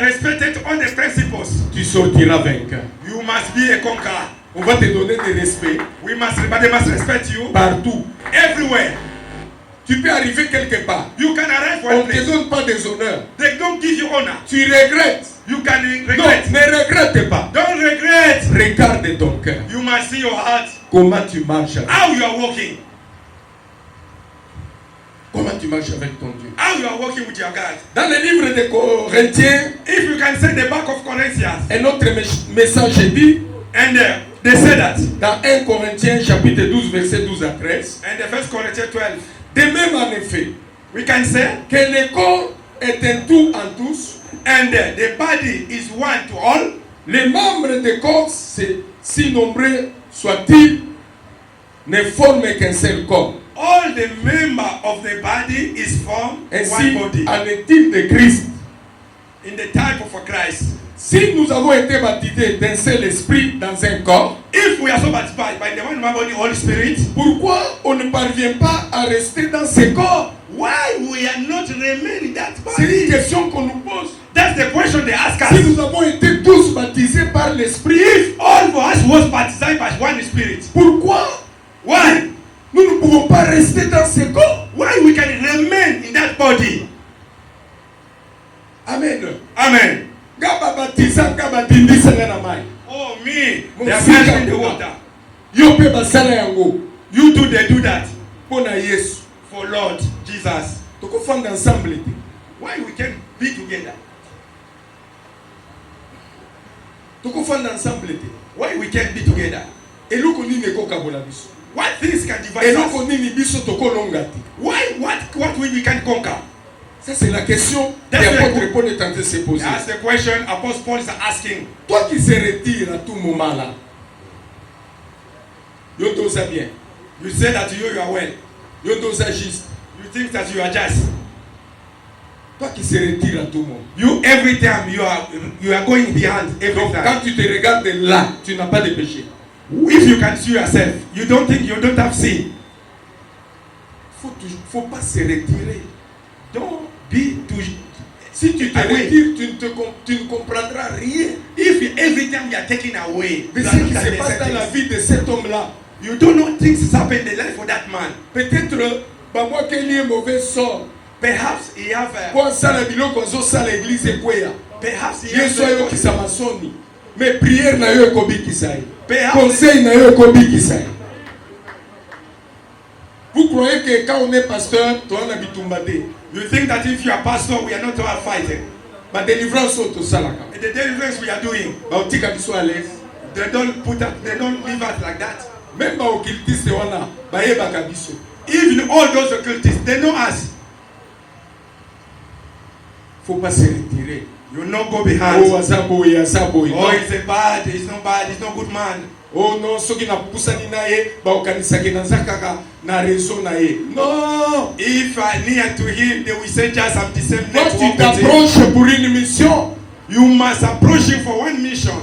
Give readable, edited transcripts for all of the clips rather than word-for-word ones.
respected all the principles, tu sortiras vainqueur. you must be a conqueror. On va te donner des respects They must respect you partout. everywhere. Tu peux arriver quelque part. You can arrive for On a ne te place. donne pas des honneurs. They don't give you honor. Tu regrettes. You can Non, regret. ne regrette pas. Don't regret. Regarde ton cœur. You must see your heart. Comment tu marches avec, How you are walking. comment tu marches avec ton Dieu. How you are walking with your God. Dans le livre de Corinthiens, If you can say the back of Corinthians. un autre message dit, And they say that. dans 1 Corinthiens chapitre 12, verset 12 à 13, And the first Corinthians 12. de même en effet, We can say. que le corps est un tout en tous, And the body is one to all. les membres du corps, si nombreux soient-ils, ne forment qu'un seul corps. All the member of the body is formed Ainsi one body. en est-il de Christ. In the type of a Christ. Si nous avons été baptisés d'un seul esprit dans un corps, If we are so baptized by the one body, Holy Spirit, pourquoi on ne parvient pas à rester dans ce corps? why we are not remaining that C'est une body? question qu'on nous pose. That's the question they ask Si us. nous avons été tous baptisés par l'esprit, If all of us was baptized by one Spirit, pourquoi why? nous ne pouvons pas rester dans ce corps? Why we can remain in that body? Amen. Amen. Gaba baptisa, gaba tindisa na mai. Oh me, Mon they are fils, in the water. Yo pe basala yango. You too, they do that Pona Yesu. for Lord Jesus. Tokofanda ensemble te. Why we can be together? Tokofanda ensemble te. Why we can be together? Eloko nini ekokabola biso? What things can divide us? Eloko nini biso tokolonga te. Why? What we can conquer? Ça c'est la question que That's l'apôtre Paul est en train de se poser. That's the question Apostle Paul is asking. Toi qui se retire à tout moment là, yo toza bien, You say that you are well. yo toza juste. You think that you are just. Toi qui se retire à tout moment. You every time you are going behind every Donc time. quand tu te regardes là, tu n'as pas de péché. If you can see yourself, you don't think you don't have sin. Faut pas se retirer. Don't be too. Si tu te Away. retires, tu ne comprendras rien If every time you are taken away, de you ce are qui not se passe dans la accepting. vie de cet homme-là. You don't know things happen in the life of that man. Peut-être, bah moi qu'il y ait mauvais sort. Perhaps he have Pour ça la biloko zo à l'église ekweya. perhaps he Yesu ayo has kisa masoni. Mais prière na yo ekobikisa ye. perhaps Conseil na yo ekobikisa ye. Vous croyez que quand on est pasteur, toi on a bitumbade. you think that if you are pastor, we are not all fighting. Ba délivrance auto salaka. And the deliverance we are doing, Ba otika biso à l'aise. they don't leave us like that. Même ba occultiste wana ba yebaka biso. Even all those occultists, they know us. Faut pas se retirer. You not go behind. Oh azaboye azaboye. Oh, he's a bad, he's not bad, he's not good man. Oh non, soki na pusani na ye ba okanisaki na zakaka na réseau na ye. Non. If I near to him, they will say just I'm the same Toi tu network with him. t'approches pour une mission. You must approach him for one mission.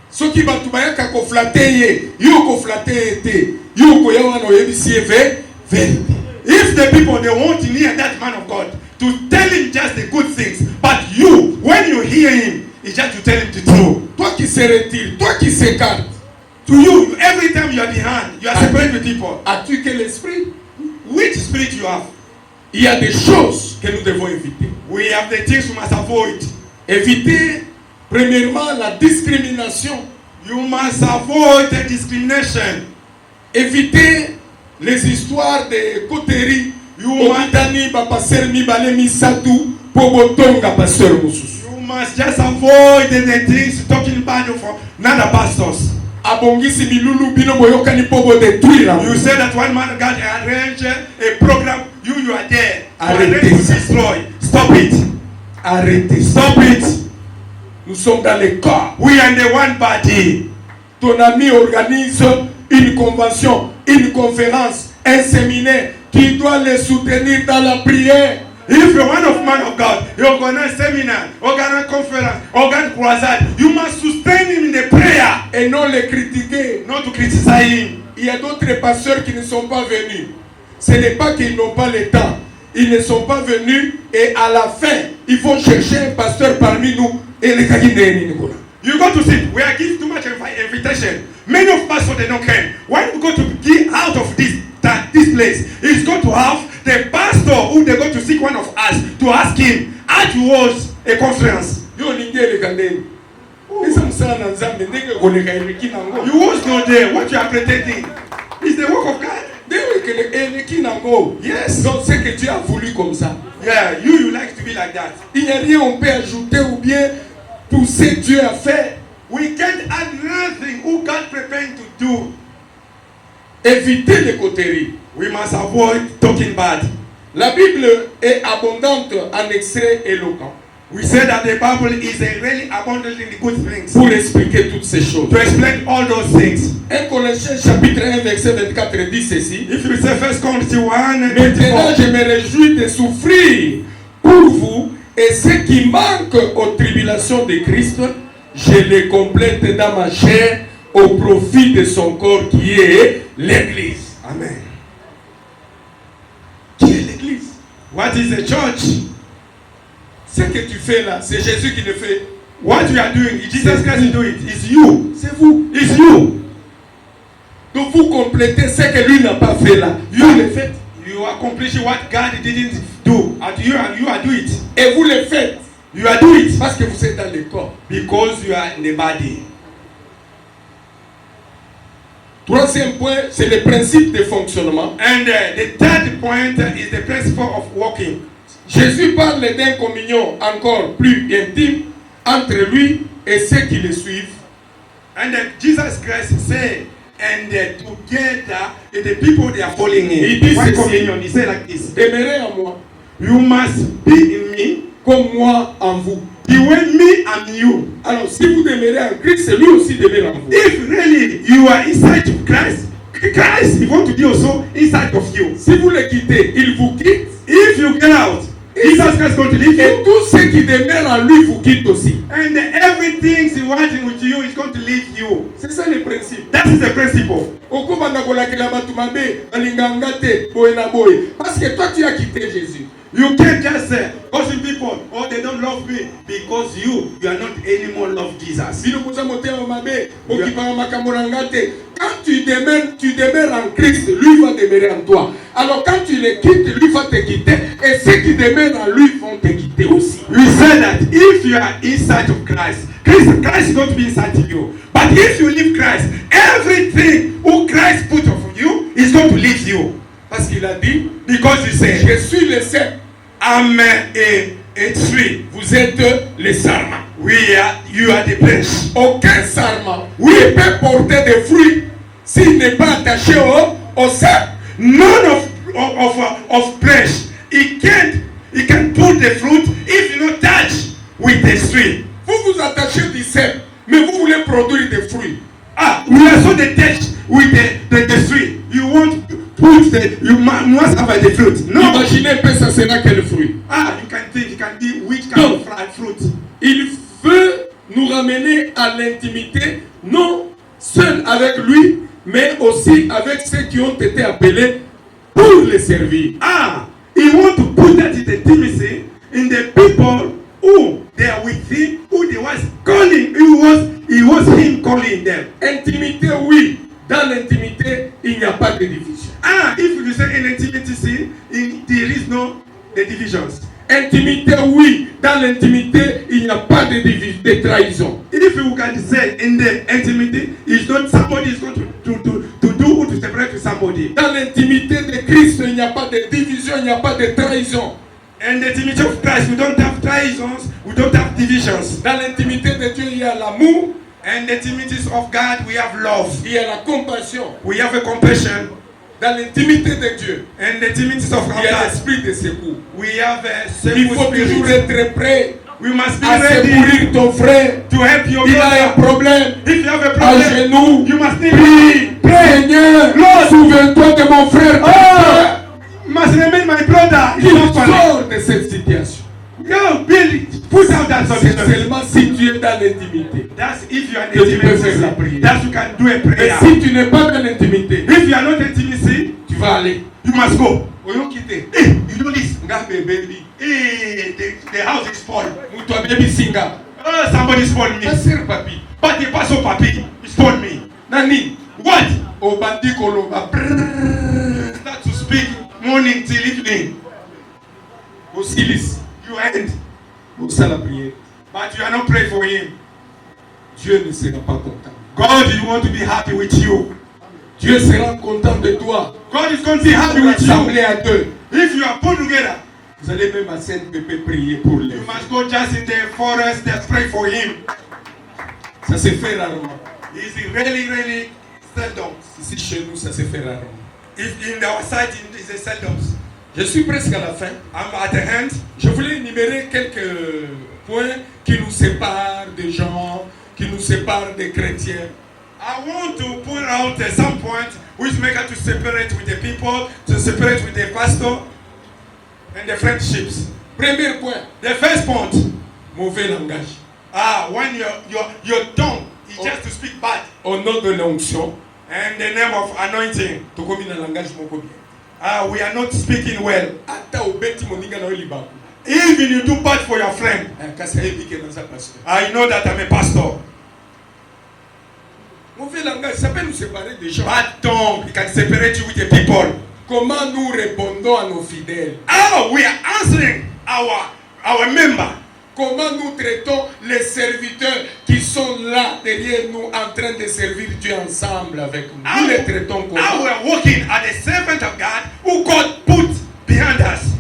Soki batu bayaka ko flatter ye, yo ko flatter ye te. Yo ko ya wana oyebisi ye vérité. If the people they want to hear that man of God to tell him just the good things, but you, when you hear him, it's just to tell him the truth. Toi qui se retire, toi qui s'écarte, To you, every time you are behind, you are separated with people. as-tu que l'esprit? Which spirit you have? Il y a des choses que nous devons éviter. We have the things we must avoid. Éviter, premièrement, la discrimination. You must avoid the discrimination. Éviter les histoires de coterie. You must, Omitani ba passer mibale misatu po botonga pasteur mususu. you must just avoid the things talking bad for another pastors. Abongisi milulu bino boyokani po bo détruire. You say that one man got arranged a program, you are there. Arrêtez To ça. destroy. Stop it. Arrêtez. Stop it. Nous sommes dans le corps. We are in the one body. Ton ami organise une convention, une conférence, un séminaire. Tu dois les soutenir dans la prière. If you're one of man of God, you organize seminar, organize conference, organize croisade, you must sustain him in the prayer, Et non les critiquer. not to criticize him. Il y a d'autres pasteurs qui ne sont pas venus. Ce n'est pas qu'ils n'ont pas le temps. ils ne sont pas venus et à la fin, il faut chercher un pasteur parmi nous et les Kagindéni Nicolas. You go to see, we are giving too much invitation. Many of pastors they don't come. When we go to get out of this place, it's going to have the pastor who they go to seek one of us to ask him how it was a conference. Yo Ningé Kandéni. You was not there. What you are pretending is the work of God. Yes. Donc c'est que Dieu a voulu comme ça. Yeah, you like to be like that. Il n'y a rien on peut ajouter ou bien pousser Dieu à faire. We can't add nothing who God prepared to do. Éviter les coteries. We must avoid talking bad. La Bible est abondante en extraits éloquents. We say that the Bible is really abundant in the good things. Pour expliquer toutes ces choses. To explain all those things. 1 Colossiens chapitre 1 verset 24 dit ceci. If you say 1 Corinthians 1, maintenant je me réjouis de souffrir pour vous et ce qui manque aux tribulations de Christ, je les complète dans ma chair au profit de son corps qui est l'Église. Amen. Qui est l'Église? What is the church? Ce que tu fais là, c'est Jésus qui le fait. What you are doing, Jesus Christ do it. It's you. C'est vous. It's you. Donc vous complétez ce que lui n'a pas fait là. Vous le faites. You accomplish what God didn't do. And you are do it. Et vous le faites. You are do it. Parce que vous êtes dans le corps. Because you are in the body. Troisième point, c'est le principe de fonctionnement. And the third point is the principle of walking. Jésus parle d'une communion encore plus intime entre lui et ceux qui le suivent. And Jesus Christ said, and together the people they are following him. Il dit One ceci, communion, he said like this. demeurez en moi, You must be in me, comme moi en vous. the way me and you. Alors si vous demeurez en Christ, lui aussi demeure en vous. If really you are inside of Christ, Christ is going to be also inside of you. Si vous le quittez, il vous quitte. If you get out, Jesus Christ is going to leave Et you. tout ce qui demeure en lui vous quitte aussi. And everything he wanting with you is going to leave you. C'est ça le principe. That is the principle. Okobanda kolakela bato mabe, alinganga te, boye na boye. Parce que toi tu as quitté Jésus. You can't just say, causing people, oh, they don't love me because you are not anymore love Jesus. Bino koza motema mabe, okipanga makambo na nga te. Quand tu demeures en Christ, lui va demeurer en toi. Alors quand tu le quittes, lui va te quitter. Et ceux qui demeurent en lui vont te quitter aussi. We say that if you are inside of Christ, Christ is going to be inside of you. But if you leave Christ, everything who Christ put of you is going to leave you. Parce qu'il a dit, Because you say, je suis le cep, I'm a tree. vous êtes les sarments. You are the branch. Aucun sarment ne peut porter des fruits s'il n'est pas attaché au cep. None of branch. He can't put the fruit if you not touch with the tree. Vous vous attachez du cep, mais vous voulez produire des fruits. We are so attached with the tree. You want to put you must have the fruit. No. Imaginez un peu ça sera quel fruit. You can think, you can be which kind of fruit. Il veut nous ramener à l'intimité, non seul avec lui, mais aussi avec ceux qui ont été appelés pour le servir. He want to put that in the intimacy in the people who they are with him, who they was calling. It was him calling them. Intimité, oui. Dans l'intimité, il n'y a pas de division. If you say in intimacy, there is no the divisions. Intimité, oui. Dans l'intimité, il n'y a pas de trahison. If you can say in the intimacy, it's not somebody is going to do or to separate with somebody. Dans l'intimité de Christ, il n'y a pas de division, il n'y a pas de trahison. In the intimacy of Christ, we don't have trahison, we don't have divisions. Dans l'intimité de Dieu, il y a l'amour. And the intimities of God, we have love. Il y a la compassion. We have a compassion. Dans l'intimité de Dieu, and the intimities of il y a God, l'esprit de secours. we have a Il faut toujours être prêt We must be à ready secourir ton frère. to help your Il a un brother. problème. If you have a À problem, genoux, you must need prie. Seigneur, Lord, souviens-toi de mon frère. must remain my brother. Il sort de cette situation. No, Billy, put out that C'est solution. seulement si tu es dans l'intimité. That's if you are in Que tu peux faire la intimacy. prière. That you can do a Mais prayer. si tu n'es pas dans l'intimité, If you are not intimacy, tu vas aller. you must go. Voyons quitter. You don't police. Ngambe baby. Hey, the house is spoiled. Mutu baby singa. Oh, somebody spawned me. Passer papi. But the pastor papi, he spawned me. Nani? What? Obandi koloba. Start to speak morning till evening. Osilis. You end. Osa la prière. But you are not praying for him. Dieu ne sera pas content. God is want to be happy with you. Dieu sera content de toi. God is going to be happy Vous with rassemblez you. à deux. If you are put together, Vous allez même à Sainte-Pépé prier pour les. you must go just in the forest and pray for him. Ça se fait rarement. It's really, really seldom. Ici chez nous, ça se fait rarement. If in our side, it's a seldom. Je suis presque à la fin. I'm at the end. Je voulais énumérer quelques points qui nous séparent des gens, qui nous séparent des chrétiens. I want to point out some points which make us to separate with the people, to separate with the pastor and the friendships. Premier point, The first point, mauvais langage. when your tongue is just to speak bad Au nom de l'onction, and the name of anointing. tokomi na langage moko bien. We are not speaking well. Ata obeti moninga na oliba. Even you do bad for your friend. Kasi ayebike na sa pasteur. I know that I'm a pastor. Mauvais langage, ça peut nous séparer des gens. Bad tongue, it can separate you with the people. Comment nous répondons à nos fidèles? We are answering our member. Comment nous traitons les serviteurs qui sont là derrière nous en train de servir Dieu ensemble avec nous? Nous les traitons We comment? are working at the servant of God who God put behind us.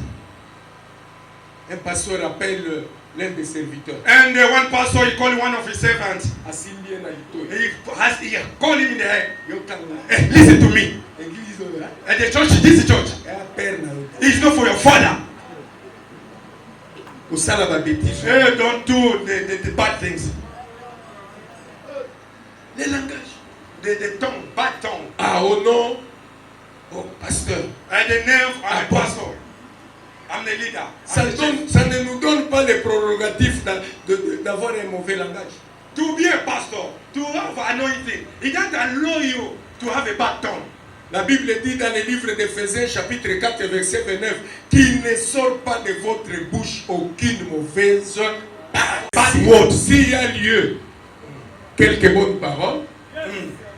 Un pasteur appelle l'un des serviteurs. And one pastor, he called one of his servants. Asimbi na ito. He called him in the head. Yokanga. Hey, listen to me. Église oyo. And the church, this is church. Père na yo. It's not for your father. Osala ba bêtise. Hey, don't do the bad things. Le langage. The tongue, bad tongue. Au nom au pasteur. And the name of the pastor. I'm the leader. Ça ne nous donne pas les prérogatives d'avoir un mauvais langage. To be a pastor, to have anointing, it doesn't allow you to have a bad tongue. La Bible dit dans le livre d'Éphésiens chapitre 4 verset 29 qu'il ne sort pas de votre bouche aucune mauvaise parole. S'il y a lieu, quelques bonnes paroles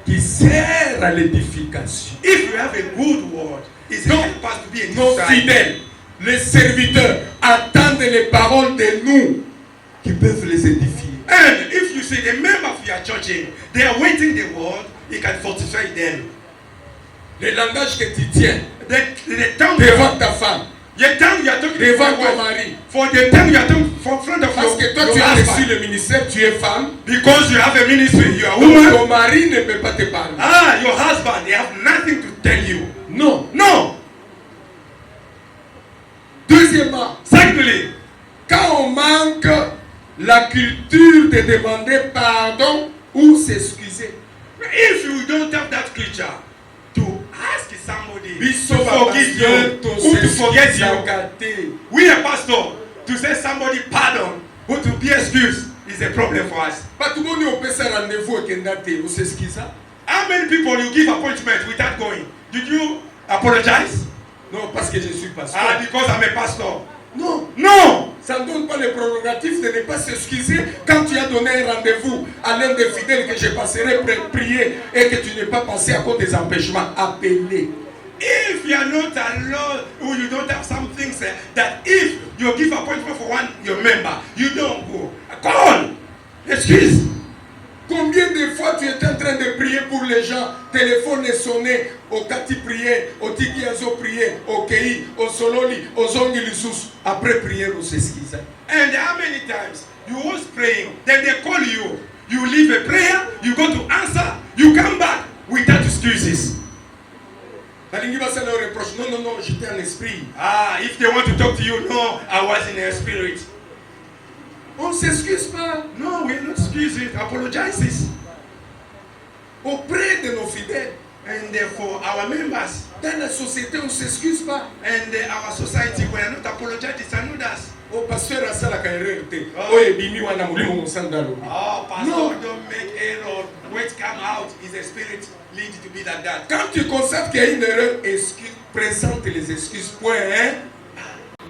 qui servent à l'édification. If you have a good word, it's help us to be a Nos fidèles, les serviteurs attendent les paroles de nous qui peuvent les édifier. And if you see the member of your church, they are waiting the word, it can fortify them. Le langage que tu tiens The tongue devant ta femme, the tongue you are talking devant to ton your wife, mari. for the tongue you are talking in front of Parce que toi your tu as reçu husband. le ministère, tu es femme. Because you have a ministry, you are a woman. Ton mari ne peut pas te parler. Your husband, they have nothing to tell you. Non. No. Deuxièmement, Secondly, quand on manque la culture de demander pardon ou s'excuser. if you don't have that culture to ask somebody Biso to forgive you, who to forget you, we a pastor to say somebody pardon, who to be excused is a problem for us. Pas tout le monde peut faire rendez-vous et qu'il ou s'excuse. How many people you give appointment without going? Did you apologize? Non, parce que je suis pasteur. Because I'm a pastor. Non. No. Ça ne donne pas les prérogatives de ne pas s'excuser quand tu as donné un rendez-vous à l'un des fidèles que je passerai prier et que tu n'es pas passé à cause des empêchements. Appelez. If you are not allowed, or you don't have some things that if you give appointment for one your member, you don't go. Call. Excuse. Combien de fois tu étais en train de prier pour les gens, téléphone est sonné, au Kati prier, au Tigiazo prier, au Kei, au Sololi, au Zongilisus, après prier au s'excuser. And how many times you was praying, then they call you, you leave a prayer, you go to answer, you come back without excuses. Balingi basala reproche, non, non, non, j'étais en esprit. If they want to talk to you, no, I was in a spirit. On ne s'excuse pas. No, we're not excuses, apologizes. Auprès de nos fidèles. And for our members. Dans la société, on ne s'excuse pas. And our society, we are not apologizing to others. Oh, pasteur, ça la carrière. Oh, et bimi wana mulimo musandalo. Pastor, No. don't make error. What come out is a spirit lead to be like that. Quand tu constates qu'il y a une erreur, présente les excuses. Point. Hein?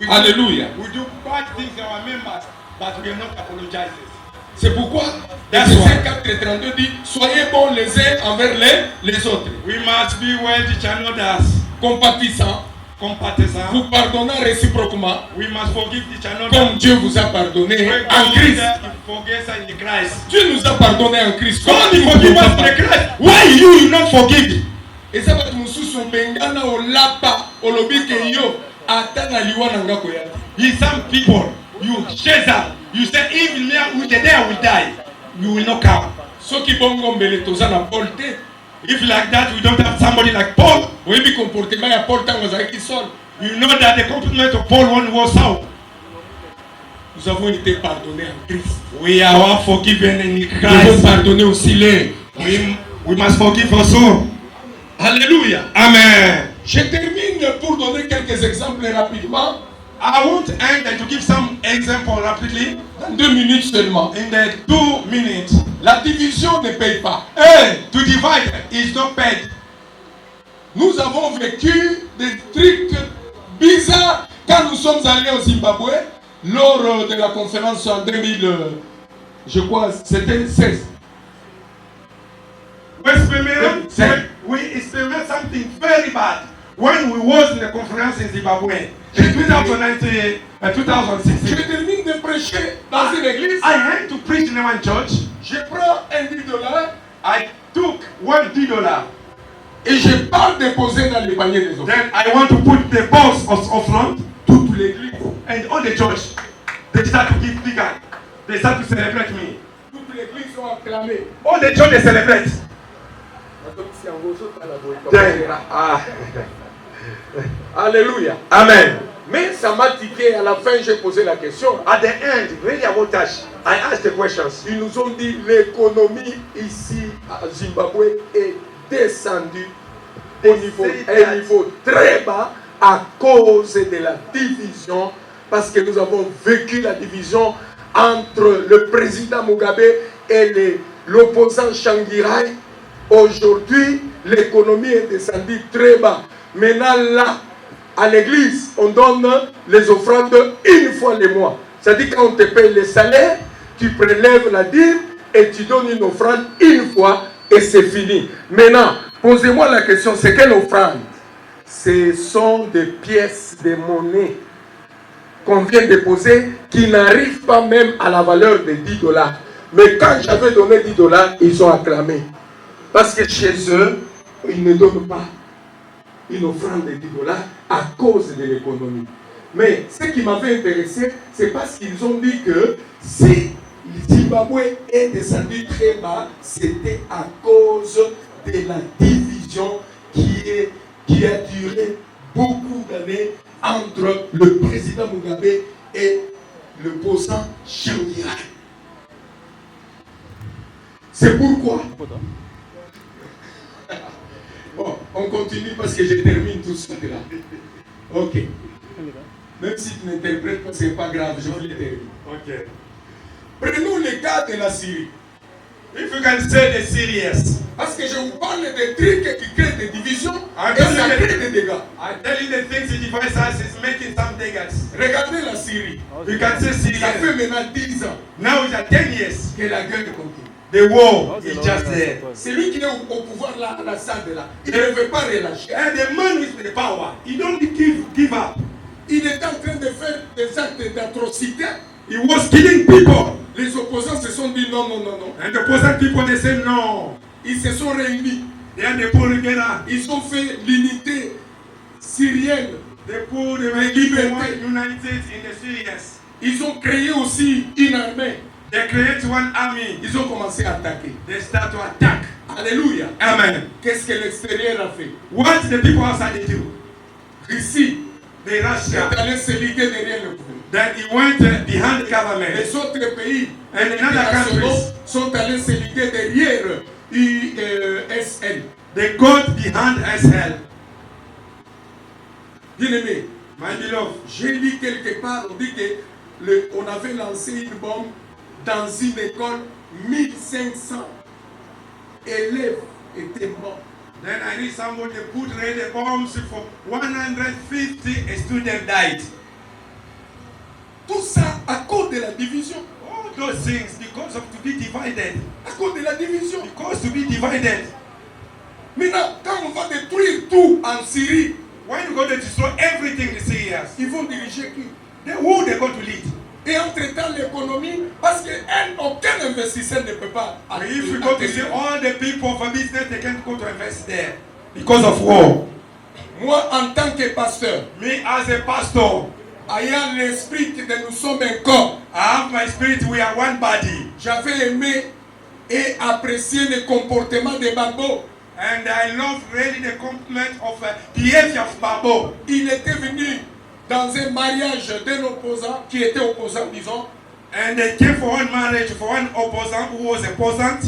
Alléluia. We do bad things to our members, but we are not apologizing. C'est pourquoi That's Éphésiens why. 4 et 32 dit soyez bons les uns envers les autres, We must be well each another, compatissants, compatissant. vous pardonnant réciproquement, We must forgive each another. comme Dieu vous a pardonné When en God Christ. forgives us in Christ. Dieu nous a pardonné en Christ. God Comment forgive nous us pouvons in pas Christ. Why you not forgive? Et ça va mususu bengana olapa olobi ke yo atanga liwa nanga koya. Is some people you chase them. You say even me we the day I will die, you will not come. Soki bongo mbele toza na Paul te. If like that we don't have somebody like Paul, Oyebi comportement ya Paul tango azalaki sol. you know that the compliment of Paul one was out. Nous avons été pardonnés en Christ. We are all forgiven in Nous devons Christ. pardonner aussi les. We must forgive also. Alléluia. Amen. Je termine pour donner quelques exemples rapidement. I want to end and to give some example rapidly Dans 2 minutes seulement. in the 2 minutes. La division ne paye pas. Hey, to divide is not paid. Nous avons vécu des trucs bizarres quand nous sommes allés au Zimbabwe lors de la conférence en 2000, je crois, c'était 16. We experienced something very bad when we was in the conference in Zimbabwe in 2019 and Je 2016. termine de prêcher dans une église. I had to preach in one church. Je prends un $10 I took $1 et je pars déposer dans le panier des offrandes. Then I want to put the box of offering Toute l'église, and all the church. They start to give bigger. They start to celebrate me. toute l'église ont acclamé. All the church they celebrate. Then, Alléluia. Amen. Mais ça m'a tiqué. À la fin, j'ai posé la question. At the end, really about that, I asked the questions. Ils nous ont dit l'économie ici à Zimbabwe est descendue au niveau, à un niveau très bas à cause de la division, parce que nous avons vécu la division entre le président Mugabe et l'opposant Shangirai. Aujourd'hui, l'économie est descendue très bas. Maintenant là, à l'église, on donne les offrandes une fois le mois. C'est-à-dire quand on te paye le salaire, tu prélèves la dîme et tu donnes une offrande une fois et c'est fini. Maintenant, posez-moi la question, c'est quelle offrande? Ce sont des pièces de monnaie qu'on vient de poser qui n'arrivent pas même à la valeur de $10. Mais quand j'avais donné $10, ils ont acclamé. Parce que chez eux, ils ne donnent pas une offrande de $10 à cause de l'économie. Mais ce qui m'avait intéressé, c'est parce qu'ils ont dit que si le Zimbabwe est descendu très bas, c'était à cause de la division qui a duré beaucoup d'années entre le président Mugabe et l'opposant Shangirai. C'est pourquoi. Bon, on continue parce que je termine tout ça là. Ok. Même si tu n'interprètes pas, c'est pas grave, je voulais terminer. Okay. Prenons le cas de la Syrie. If you can say the serious, Parce que je vous parle des trucs qui créent des divisions Ah, et ça mais- crée des dégâts. I tell you the things it devices us is making some daggers. Regardez la Syrie. You can say Ça fait serious. maintenant 10 ans Now it's at 10 years. que la guerre continue. The war is just there. Celui qui est au pouvoir là, à la salle de là, il ne veut pas relâcher. And the man with the power, he don't give up. Il est en train de faire des actes d'atrocité. He was killing people. Les opposants se sont dit non, non, non, non. And the opposite people, they say no. Ils se sont réunis. Then they pull together. Ils ont fait l'unité syrienne. They pull the Liberté. people united in the Syrians. Ils ont créé aussi une armée. They create one army. Ils ont commencé à attaquer. They start to attack. Alléluia. Amen. Qu'est-ce que l'extérieur a fait? What the people outside they do? Russie They rush est out. allé se liguer derrière le gouvernement. Then he went behind the government. Les autres pays And in other nationaux countries, sont allés se liguer derrière USL. they got behind SL. Bien-aimé, My beloved, j'ai lu quelque part, on dit que on avait lancé une bombe dans une école, 1500 élèves étaient morts. then I read somebody put ready bombs for 150 students died. Tout ça à cause de la division. All those things because of to be divided. À cause de la division. Because to be divided. Maintenant, quand on va détruire tout en Syrie, when you go to destroy everything in Syria, ils vont diriger qui? Who they go to lead? Et entre-temps, l'économie, parce qu'aucun investisseur ne peut pas. If you go to see all the people for business, they can't go to invest there because of war. Moi, en tant que pasteur, me as a pastor, ayant l'esprit que nous sommes un corps, I have my spirit, we are one body. J'avais aimé et apprécié le comportement de Babo. And I love really the compliment of behavior of Babo. Il était venu dans un mariage d'un opposant qui était opposant, disons. And they came for one marriage for one opposant who was opposant.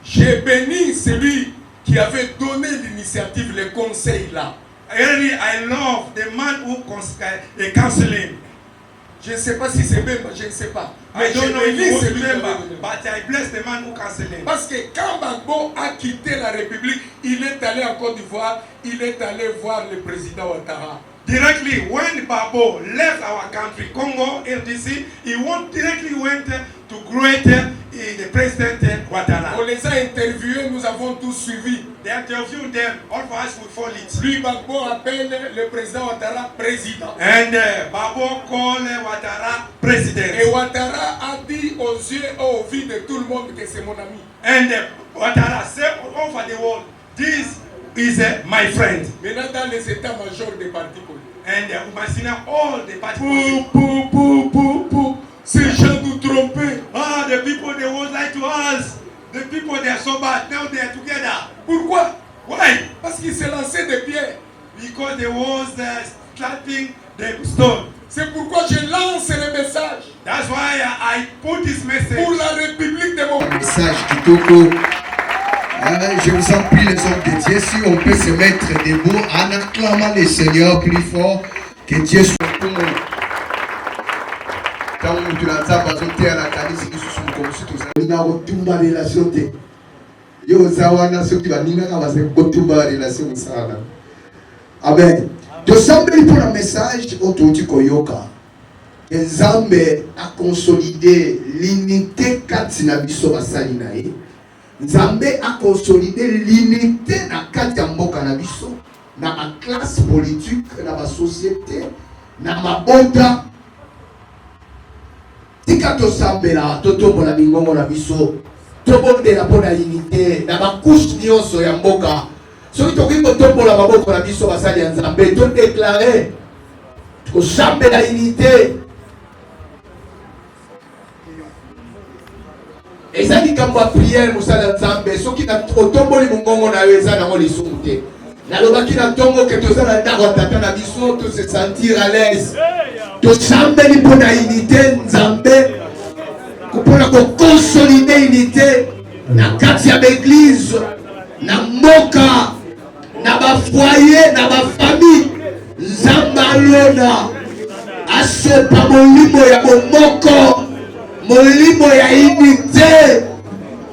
J'ai béni celui qui avait donné l'initiative, le conseil là. Really, I love the man who the counseling. Je ne sais pas si c'est même, je ne sais pas. I don't know if béni you celui qui remember, avait donné. but I bless the man who counseling. Parce que quand Gbagbo a quitté la République, il est allé en Côte d'Ivoire, il est allé voir le président Ouattara. Directly, when Babo left our country, Congo, RDC, he directly went to greet the president Ouattara. On les a interviewés, nous avons tous suivi. They interviewed them, all of us will follow it. Lui, Gbagbo appelle le président Ouattara président. And Babo called Ouattara president. Et Ouattara a dit aux yeux et au vu de tout le monde que c'est mon ami. And Ouattara said over the world, this is my friend. Maintenant, dans les états-majors des partis politiques. And Masina, all the party Ces gens nous trompaient. Ah, the people they won't lie to us. The people they are so bad. Now they are together. Pourquoi? Why? Parce qu'ils se lançaient des pierres. Because they was slapping the stone. C'est pourquoi je lance le message. That's why I put this message. Pour la République de mon message Kitoko. Je vous en prie les hommes de Dieu, si on peut se mettre debout en acclamant le Seigneur plus fort, que Dieu soit pour nous. Quand nous tunaanza mazote na kanisa isusu mkomsitu na kutumba relation te. Yo zawana soki baninga ka base kutumba relation sana. Amen. De sambeli pour le message autour koyoka. Que Nzambe a consolidé l'unité kati na biso basali na ye. Nzambe a consolidé l'unité na kati ya mboka na biso, na ma classe politique, na ma société, na mabota. Tika to sambela, totombola bingongo na biso, tobondela pona unité, na ma couche nyonso ya mboka. Soki tokoki kotombola maboko na biso basali ya Nzambe, to déclarer ko sambela unité. Et ça dit comme prière musala Nzambe soki na otomboli mongongo na yo eza nango lisumu te nalobaki na ntongo ke tozala ndako ya tata na biso to se sentir à l'aise tosambeli mpona unité Nzambe mpona kokonsolider unité na kati ya baeglise na mboka na bafoyer na bafamille Nzambe alona asopa molimo ya bomoko molimo ya unité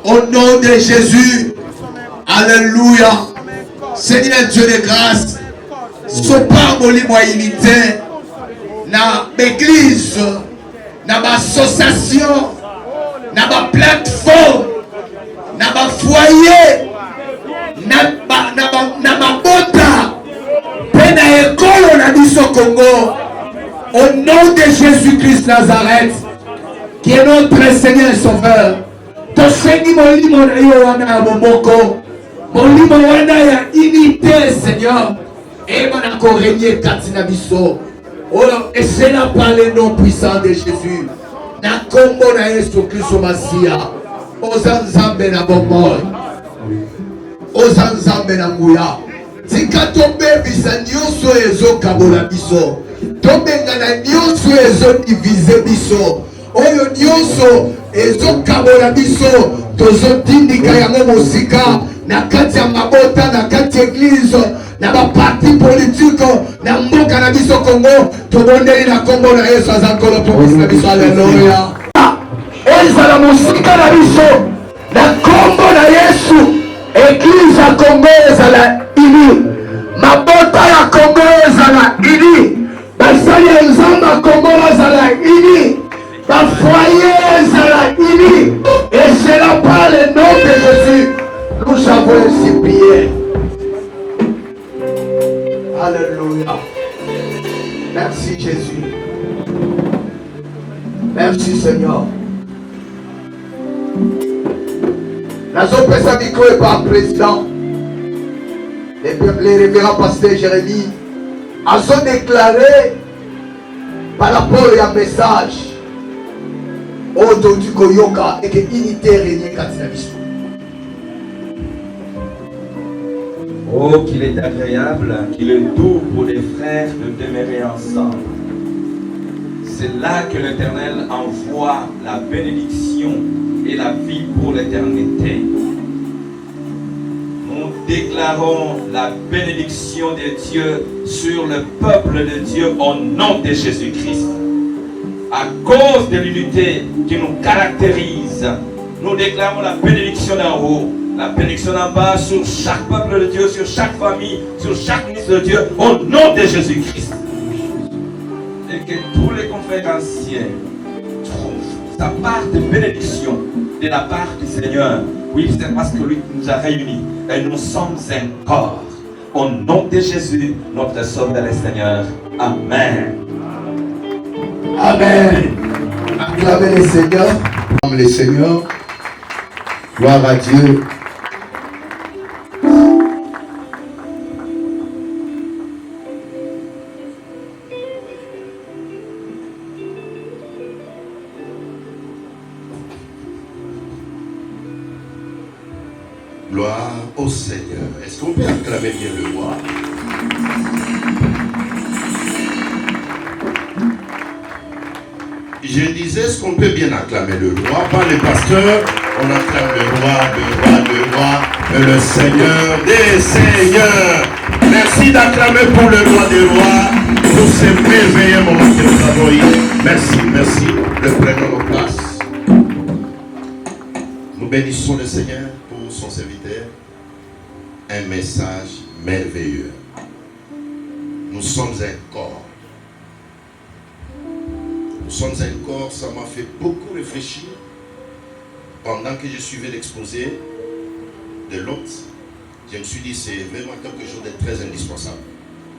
au nom de Jésus. Alléluia. Seigneur Dieu de grâce, sopa molimo ya unité na l'église, na ba association, na ba plateforme, na ba foyer, na mabota, pe na ekolo na biso Congo. Au nom de Jésus-Christ Nazareth, qui est notre Seigneur et Sauveur. Tosengi molimo na yo wana ya momoko, molimo wana ya unité Seigneur, et mana ko régner kati na biso. Oh, et c'est là par le nom puissant de Jésus. Na kombo na Yesu Kristo Masia. Oza Nzambe na bomoi. Oza Nzambe na nguya. Tika tobebisa nyonso ezokabola biso. Tobengana nyonso ezodivize biso. Oyo nyonso ezokabola biso tozotindika yango mosika na kati ya mabota na kati ya église na baparti politique na mboka na biso Congo tobondeli na kombo na Yesu aza nkolo mpo na biso. Alleluya. Ezala mosika na biso na kombo na Yesu église ya Congo ezala ini, mabota ya Congo ezala ini, basali ya Nzambe ya Congo bazala ini. pouvez aussi prier. Alléluia. Merci Jésus. Merci Seigneur. La zone pesa micro et par président. Les révérends pasteurs Jérémie a sont déclaré par rapport à un message. Aujourd'hui Koyoka et que l'unité régnait Katinabisou. Oh, qu'il est agréable, qu'il est doux pour les frères de demeurer ensemble. C'est là que l'Éternel envoie la bénédiction et la vie pour l'éternité. Nous déclarons la bénédiction de Dieu sur le peuple de Dieu au nom de Jésus-Christ. À cause de l'unité qui nous caractérise, nous déclarons la bénédiction d'en haut, la bénédiction d'en bas sur chaque peuple de Dieu, sur chaque famille, sur chaque ministre de Dieu, au nom de Jésus-Christ. Et que tous les conférenciers trouvent sa part de bénédiction de la part du Seigneur. Oui, c'est parce que lui nous a réunis et nous sommes un corps. Au nom de Jésus, notre Sauveur et Seigneur. Amen. Amen. Acclamez les Seigneurs. Les Seigneurs. Gloire à Dieu. Gloire au Seigneur. Est-ce qu'on peut acclamer bien le roi? Je disais, est-ce qu'on peut bien acclamer le roi? Pas les pasteurs, on acclame le roi, le Seigneur des Seigneurs. Merci d'acclamer pour le roi des rois, pour ces merveilleux moments que nous avons eu. Merci de prendre nos places. Nous bénissons le Seigneur pour son serviteur. Un message merveilleux. Nous sommes un corps. Nous sommes un corps, ça m'a fait beaucoup réfléchir pendant que je suivais l'exposé de l'autre. Je me suis dit, c'est vraiment quelque chose de très indispensable.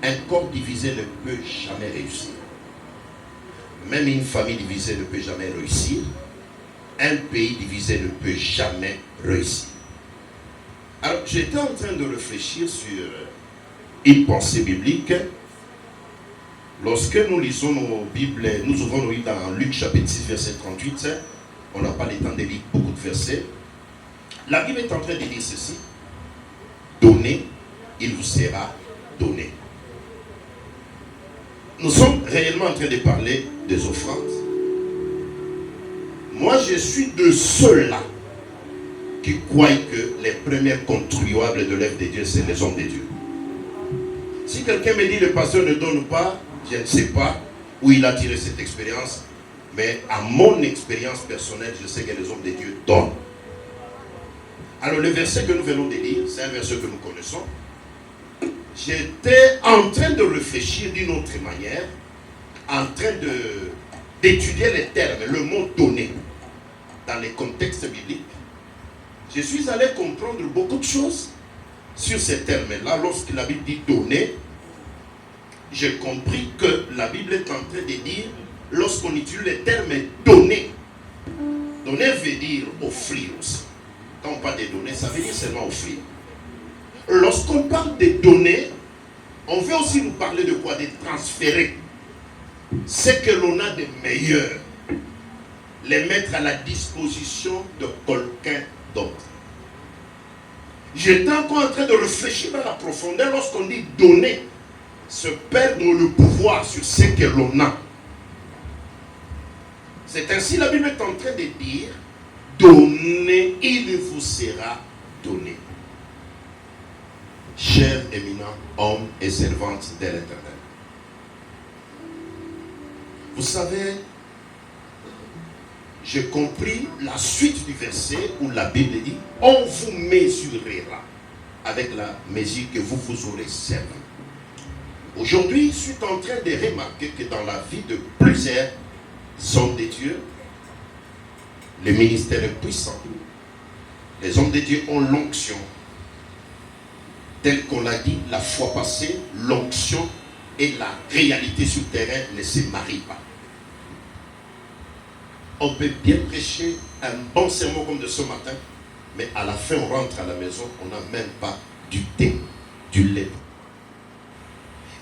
Un corps divisé ne peut jamais réussir. Même une famille divisée ne peut jamais réussir. Un pays divisé ne peut jamais réussir. Alors, j'étais en train de réfléchir sur une pensée biblique. Lorsque nous lisons nos Bibles, nous ouvrons nos Bibles dans Luc chapitre 6, verset 38. On n'a pas le temps de lire beaucoup de versets. La Bible est en train de dire ceci. Donnez, il vous sera donné. Nous sommes réellement en train de parler des offrandes. Moi, je suis de ceux-là qui croient que les premiers contribuables de l'œuvre de Dieu, c'est les hommes de Dieu. Si quelqu'un me dit le pasteur ne donne pas, je ne sais pas où il a tiré cette expérience, mais à mon expérience personnelle, je sais que les hommes de Dieu donnent. Alors le verset que nous venons de lire, c'est un verset que nous connaissons. J'étais en train de réfléchir d'une autre manière, en train d'étudier les termes, le mot donner, dans les contextes bibliques. Je suis allé comprendre beaucoup de choses sur ces termes-là. Lorsque la Bible dit donner, j'ai compris que la Bible est en train de dire, lorsqu'on utilise le terme donner, donner veut dire offrir aussi. Quand on parle de donner, ça veut dire seulement offrir. Lorsqu'on parle de donner, on veut aussi nous parler de quoi? De transférer ce que l'on a de meilleur, les mettre à la disposition de quelqu'un d'autre. J'étais encore en train de réfléchir dans la profondeur lorsqu'on dit donner, se perdre le pouvoir sur ce que l'on a. C'est ainsi la Bible est en train de dire donnez, il vous sera donné. Chers éminents hommes et servantes de l'Éternel. Vous savez, j'ai compris la suite du verset où la Bible dit on vous mesurera avec la mesure que vous vous aurez servi. Aujourd'hui, je suis en train de remarquer que dans la vie de plusieurs hommes de Dieu, le ministère est puissant. Les hommes de Dieu ont l'onction. tel qu'on l'a dit la fois passée, l'onction et la réalité sur le terrain ne se marient pas. On peut bien prêcher un bon sermon comme de ce matin, mais à la fin, on rentre à la maison, on n'a même pas du thé, du lait.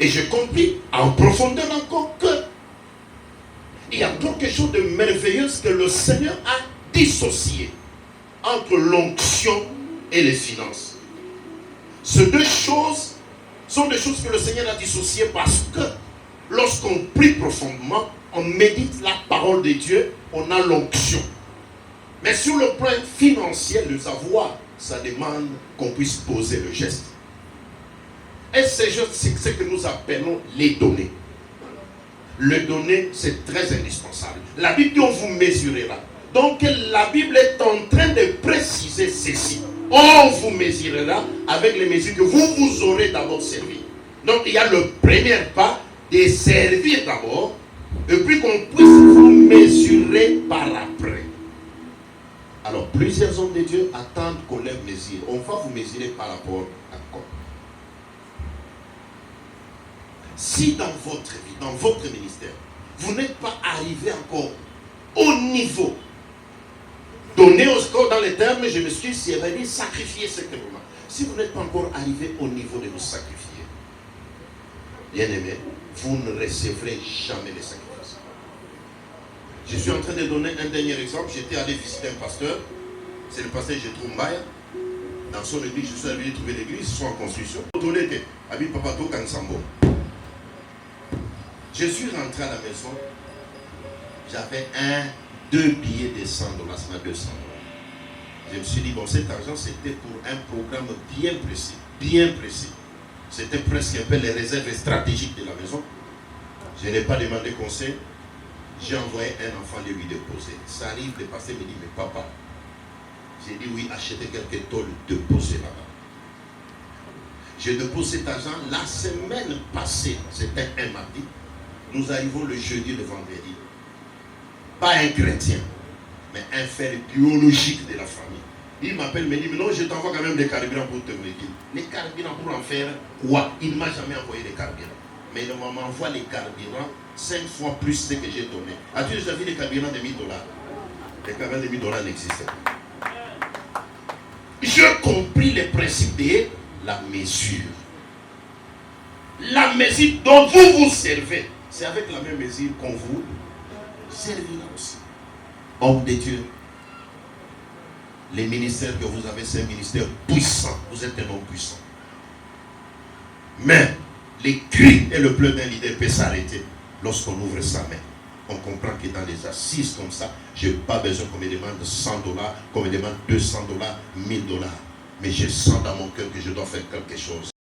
Et j'ai compris en profondeur encore que il y a quelque chose de merveilleux que le Seigneur a dissocié entre l'onction et les finances. Ces deux choses sont des choses que le Seigneur a dissociées parce que lorsqu'on prie profondément, on médite la parole de Dieu, on a l'onction. Mais sur le plan financier, le savoir, ça demande qu'on puisse poser le geste. Et ces gestes, c'est ce que nous appelons les données. Le donner, c'est très indispensable. La Bible dit on vous mesurera. Donc la Bible est en train de préciser ceci. On vous mesurera avec les mesures que vous aurez d'abord servi. Donc il y a le premier pas de servir d'abord, et puis qu'on puisse vous mesurer par après. Alors plusieurs hommes de Dieu attendent qu'on les mesure. On va vous mesurer par rapport à quoi? Si dans votre vie, dans votre ministère, vous n'êtes pas arrivé encore au niveau donné au score dans les termes, je me suis dit sacrifier secrètement. Si vous n'êtes pas encore arrivé au niveau de vous sacrifier, bien aimé, vous ne recevrez jamais les sacrifices. Je suis en train de donner un dernier exemple. J'étais allé visiter un pasteur, c'est le pasteur Jethro Mbaya. Dans son église, je suis allé trouver l'église, ils sont en construction. Je suis rentré à la maison, j'avais 2 billets de $100, ça m'a $200. Je me suis dit, bon, cet argent, c'était pour un programme bien précis, bien précis. C'était presque un peu les réserves stratégiques de la maison. Je n'ai pas demandé conseil, j'ai envoyé un enfant lui déposer. Ça arrive, le pasteur me dit, mais papa, j'ai dit oui, achetez quelques tôles, déposez là-bas. Je dépose cet argent la semaine passée, c'était un mardi. Nous arrivons le jeudi, le vendredi. Pas un chrétien, mais un frère biologique de la famille. Il m'appelle, me dit, mais non, je t'envoie quand même des carburants pour te médire. Les carburants pour en faire quoi? Il ne m'a jamais envoyé des carburants. Mais il m'envoie les carburants 5 fois plus ce que j'ai donné. As-tu déjà vu les carburants de $1000? Les carburants de $1000 n'existent pas. J'ai compris le principe de la mesure. La mesure dont vous vous servez, c'est avec la même mesure qu'on vous servira aussi. Homme de Dieu, les ministères que vous avez, c'est un ministère puissant. Vous êtes un homme puissant. Mais les cris et le pleur d'un leader peut s'arrêter lorsqu'on ouvre sa main. On comprend que dans les assises comme ça, je n'ai pas besoin qu'on me demande $100, qu'on me demande $200, $1000. Mais je sens dans mon cœur que je dois faire quelque chose.